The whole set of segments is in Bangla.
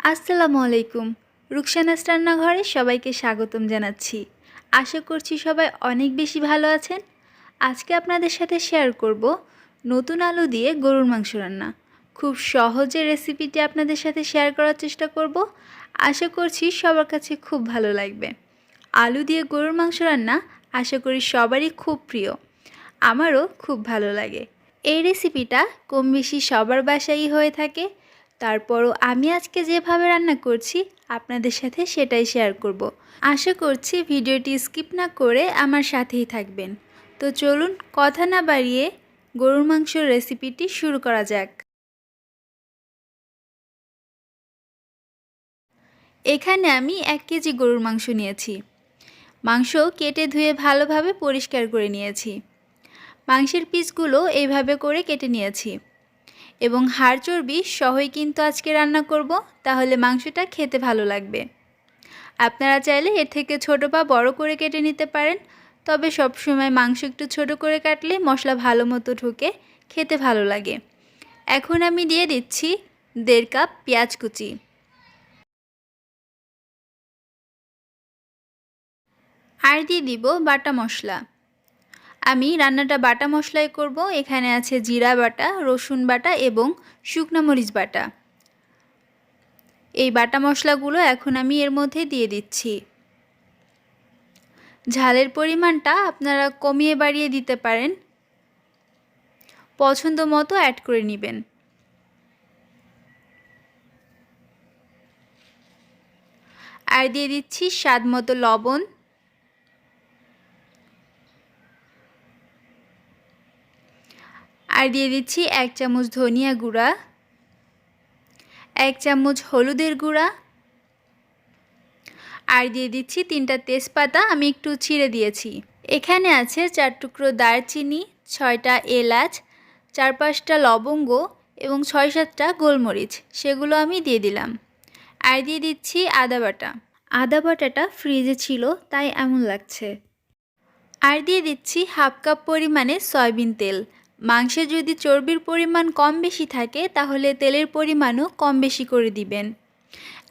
আসসালামু আলাইকুম। রুকসানা রান্নাঘরে সবাইকে স্বাগতম জানাচ্ছি। আশা করছি সবাই অনেক বেশি ভালো আছেন। আজকে আপনাদের সাথে শেয়ার করব নতুন আলু দিয়ে গরুর মাংস রান্না। খুব সহজে রেসিপিটি আপনাদের সাথে শেয়ার করার চেষ্টা করব। আশা করছি সবার কাছে খুব ভালো লাগবে। আলু দিয়ে গরুর মাংস রান্না আশা করি সবারই খুব প্রিয়। আমারও খুব ভালো লাগে। এই রেসিপিটা কম বেশি সবার বাসায়ই হয়ে থাকে। তারপরও আমি আজকে যেভাবে রান্না করছি আপনাদের সাথে সেটাই শেয়ার করব। আশা করছি ভিডিওটি স্কিপ না করে আমার সাথেই থাকবেন। তো চলুন কথা না বাড়িয়ে গরুর মাংসের রেসিপিটি শুরু করা যাক। এখানে আমি 1 কেজি গরুর মাংস নিয়েছি। মাংস কেটে ধুয়ে ভালোভাবে পরিষ্কার করে নিয়েছি। মাংসের পিসগুলো এইভাবে করে কেটে নিয়েছি এবং হাড় চর্বি সহই কিন্তু আজকে রান্না করব, তাহলে মাংসটা খেতে ভালো লাগবে। আপনারা চাইলে এর থেকে ছোট বা বড় করে কেটে নিতে পারেন, তবে সব সময় মাংস একটু ছোট করে কাটলে মশলা ভালো মতো ঢুকে খেতে ভালো লাগে। এখন আমি দিয়ে দিচ্ছি 1.5 কাপ পেঁয়াজ কুচি, আর দিয়ে দিব বাটা মশলা। আমি রান্নাটা বাটা মশলাই করব। এখানে আছে জিরা বাটা, রসুন বাটা এবং শুকনো মরিচ বাটা। এই বাটা মশলাগুলো এখন আমি এর মধ্যে দিয়ে দিচ্ছি। ঝালের পরিমাণটা আপনারা কমিয়ে বাড়িয়ে দিতে পারেন, পছন্দ মতো অ্যাড করে নেবেন। আর দিয়ে দিচ্ছি স্বাদ মতো লবণ, আর দিয়ে দিচ্ছি 1 চামচ ধনিয়া গুঁড়া, 1 চামচ হলুদের গুঁড়া, আর দিয়ে দিচ্ছি 3টা তেজপাতা আমি একটু ছিঁড়ে দিয়েছি। এখানে আছে 4 টুকরো দারচিনি, 6টা এলাচ, 4-5টা লবঙ্গ এবং 6-7টা গোলমরিচ, সেগুলো আমি দিয়ে দিলাম। আর দিয়ে দিচ্ছি আদা বাটা। আদা বাটাটা ফ্রিজে ছিল তাই এমন লাগছে। আর দিয়ে দিচ্ছি 1/2 কাপ পরিমাণে সয়াবিন তেল। মাংসে যদি চর্বির পরিমাণ কম বেশি থাকে তাহলে তেলের পরিমাণও কম বেশি করে দিবেন।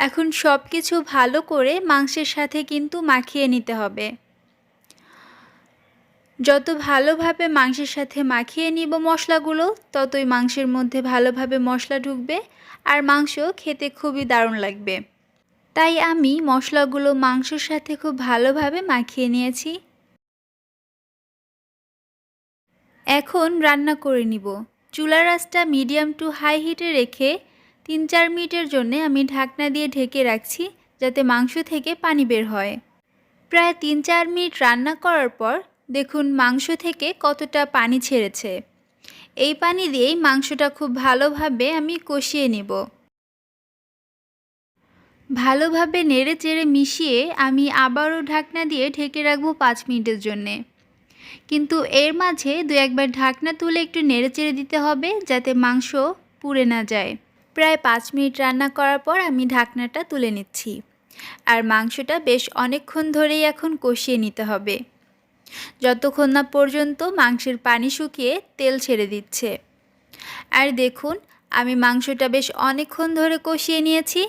এখন সব কিছু ভালো করে মাংসের সাথে কিন্তু মাখিয়ে নিতে হবে। যত ভালোভাবে মাংসের সাথে মাখিয়ে নিব মশলাগুলো, ততই মাংসের মধ্যে ভালোভাবে মশলা ঢুকবে আর মাংস খেতে খুবই দারুণ লাগবে। তাই আমি মশলাগুলো মাংসের সাথে খুব ভালোভাবে মাখিয়ে নিয়েছি। এখন রান্না করে নিব। চুলার আঁচটা মিডিয়াম টু হাই হিটে রেখে 3-4 মিনিটের জন্য আমি ঢাকনা দিয়ে ঢেকে রাখছি, যাতে মাংস থেকে পানি বের হয়। প্রায় 3-4 মিনিট রান্না করার পর দেখুন মাংস থেকে কতটা পানি ছেড়েছে। এই পানি দিয়েই মাংসটা খুব ভালোভাবে আমি কষিয়ে নেব। ভালোভাবে নেড়ে চেড়ে মিশিয়ে আমি আবারও ঢাকনা দিয়ে ঢেকে রাখবো 5 মিনিটের জন্যে। কিন্তু এর মাঝে 2-1 বার ঢাকনা তুলে একটু নেড়ে চেড়ে দিতে হবে, যাতে মাংস পুড়ে না যায়। প্রায় 5 মিনিট রান্না করার পর আমি ঢাকনাটা তুলে নিচ্ছি। আর মাংসটা বেশ অনেকক্ষণ ধরেই এখন কষিয়ে নিতে হবে, যতক্ষণ না পর্যন্ত মাংসের পানি শুকিয়ে তেল ছেড়ে দিচ্ছে। আর দেখুন আমি মাংসটা বেশ অনেকক্ষণ ধরে কষিয়ে নিয়েছি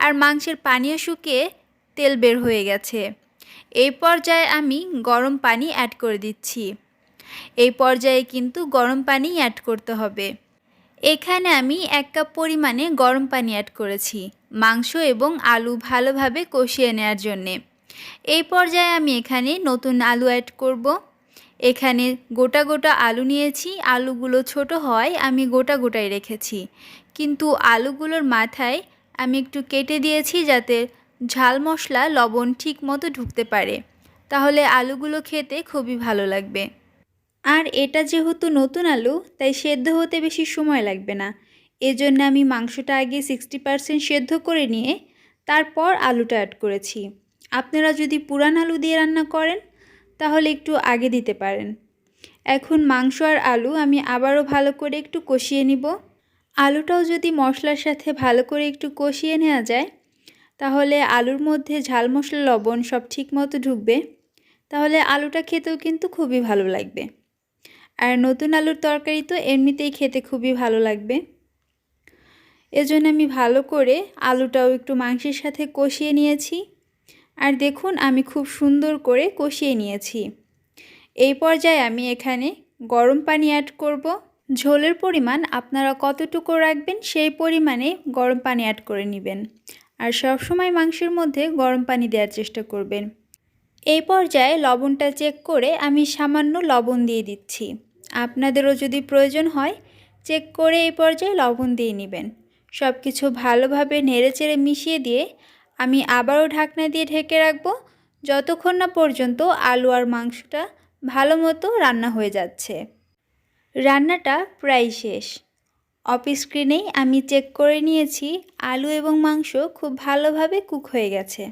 আর মাংসের পানিও শুকিয়ে তেল বের হয়ে গেছে। এই পর্যায়ে আমি গরম পানি অ্যাড করে দিচ্ছি। এই পর্যায়ে কিন্তু গরম পানি অ্যাড করতে হবে। এখানে আমি 1 কাপ পরিমাণে গরম পানি অ্যাড করেছি মাংস এবং আলু ভালোভাবে কষিয়ে নেওয়ার জন্যে। এই পর্যায়ে আমি এখানে নতুন আলু অ্যাড করব। এখানে গোটা গোটা আলু নিয়েছি। আলুগুলো ছোট হয় আমি গোটা গোটাই রেখেছি, কিন্তু আলুগুলোর মাথায় আমি একটু কেটে দিয়েছি, যাতে ঝাল মশলা লবণ ঠিক মতো ঢুকতে পারে, তাহলে আলুগুলো খেতে খুবই ভালো লাগবে। আর এটা যেহেতু নতুন আলু তাই সেদ্ধ হতে বেশি সময় লাগবে না। এজন্য আমি মাংসটা আগে 60% সেদ্ধ করে নিয়ে তারপর আলুটা অ্যাড করেছি। আপনারা যদি পুরান আলু দিয়ে রান্না করেন তাহলে একটু আগে দিতে পারেন। এখন মাংস আর আলু আমি আবারও ভালো করে একটু কষিয়ে নিব। আলুটাও যদি মশলার সাথে ভালো করে একটু কষিয়ে নেওয়া যায়, তাহলে আলুর মধ্যে ঝাল মশলা লবণ সব ঠিক মতো ঢুকবে, তাহলে আলুটা খেতেও কিন্তু খুবই ভালো লাগবে। আর নতুন আলুর তরকারি তো এমনিতেই খেতে খুবই ভালো লাগবে। এজন্য আমি ভালো করে আলুটাও একটু মাংসের সাথে কষিয়ে নিয়েছি। আর দেখুন আমি খুব সুন্দর করে কষিয়ে নিয়েছি। এই পর্যায়ে আমি এখানে গরম পানি অ্যাড করব। ঝোলের পরিমাণ আপনারা কতটুকু রাখবেন সেই পরিমাণে গরম পানি অ্যাড করে নেবেন। আর সবসময় মাংসের মধ্যে গরম পানি দেওয়ার চেষ্টা করবেন। এই পর্যায়ে লবণটা চেক করে আমি সামান্য লবণ দিয়ে দিচ্ছি। আপনাদেরও যদি প্রয়োজন হয় চেক করে এই পর্যায়ে লবণ দিয়ে নেবেন। সব কিছু ভালোভাবে নেড়েচেড়ে মিশিয়ে দিয়ে আমি আবারও ঢাকনা দিয়ে ঢেকে রাখবো যতক্ষণ না পর্যন্ত আলু আর মাংসটা ভালো মতো রান্না হয়ে যাচ্ছে। রান্নাটা প্রায় শেষ। অফ স্ক্রিনেই আমি চেক করে নিয়েছি আলু এবং মাংস খুব ভালোভাবে কুক হয়ে গেছে।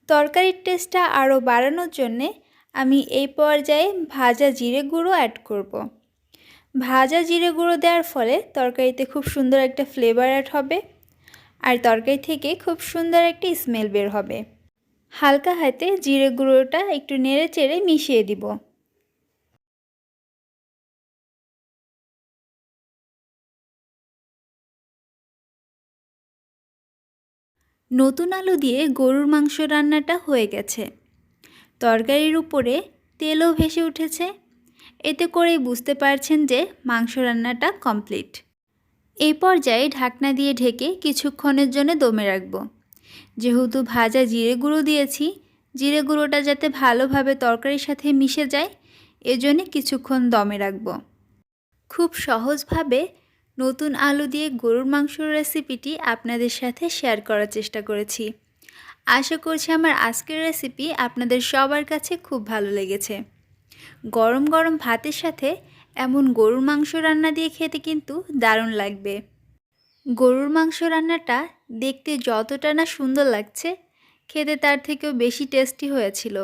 তরকারির টেস্টটা আরও বাড়ানোর জন্যে আমি এই পর্যায়ে ভাজা জিরে গুঁড়ো অ্যাড করব। ভাজা জিরে গুঁড়ো দেওয়ার ফলে তরকারিতে খুব সুন্দর একটা ফ্লেভার অ্যাড হবে আর তরকারি থেকে খুব সুন্দর একটি স্মেল বের হবে। হালকা হাতে জিরে গুঁড়োটা একটু নেড়ে চেড়ে মিশিয়ে দিব। নতুন আলু দিয়ে গরুর মাংস রান্নাটা হয়ে গেছে। তরকারির উপরে তেলও ভেসে উঠেছে। এতে করেই বুঝতে পারছেন যে মাংস রান্নাটা কমপ্লিট। এই পর্যায়ে ঢাকনা দিয়ে ঢেকে কিছুক্ষণের জন্য দমে রাখব। যেহেতু ভাজা জিরে গুঁড়ো দিয়েছি, জিরে গুঁড়োটা যাতে ভালোভাবে তরকারির সাথে মিশে যায় এজন্য কিছুক্ষণ দমে রাখব। খুব সহজভাবে নতুন আলু দিয়ে গরুর মাংসর রেসিপিটি আপনাদের সাথে শেয়ার করার চেষ্টা করেছি। আশা করছি আমার আজকের রেসিপি আপনাদের সবার কাছে খুব ভালো লেগেছে। গরম গরম ভাতের সাথে এমন গরুর মাংস রান্না দিয়ে খেতে কিন্তু দারুণ লাগবে। গরুর মাংস রান্নাটা দেখতে যতটা না সুন্দর লাগছে, খেতে তার থেকেও বেশি টেস্টি হয়েছিল।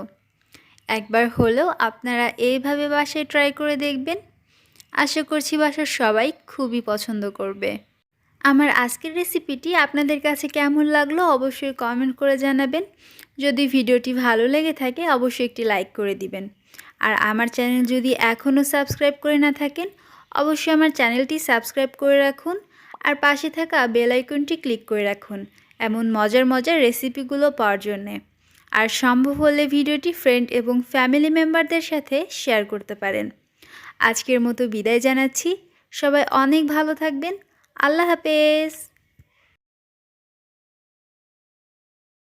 একবার হলেও আপনারা এইভাবে বাসায় ট্রাই করে দেখবেন। আশা করছি বাসার সবাই খুবই পছন্দ করবে। আমার আজকের রেসিপিটি আপনাদের কাছে কেমন লাগলো অবশ্যই কমেন্ট করে জানাবেন। যদি ভিডিওটি ভালো লেগে থাকে অবশ্যই একটি লাইক করে দিবেন। আর আমার চ্যানেল যদি এখনও সাবস্ক্রাইব করে না থাকেন অবশ্যই আমার চ্যানেলটি সাবস্ক্রাইব করে রাখুন আর পাশে থাকা বেল আইকনটি ক্লিক করে রাখুন এমন মজার মজার রেসিপিগুলো পাওয়ার জন্যে। আর সম্ভব হলে ভিডিওটি ফ্রেন্ড এবং ফ্যামিলি মেম্বারদের সাথে শেয়ার করতে পারেন। আজকের মতো বিদায় জানাচ্ছি। সবাই অনেক ভালো থাকবেন। আল্লাহ হাফেজ।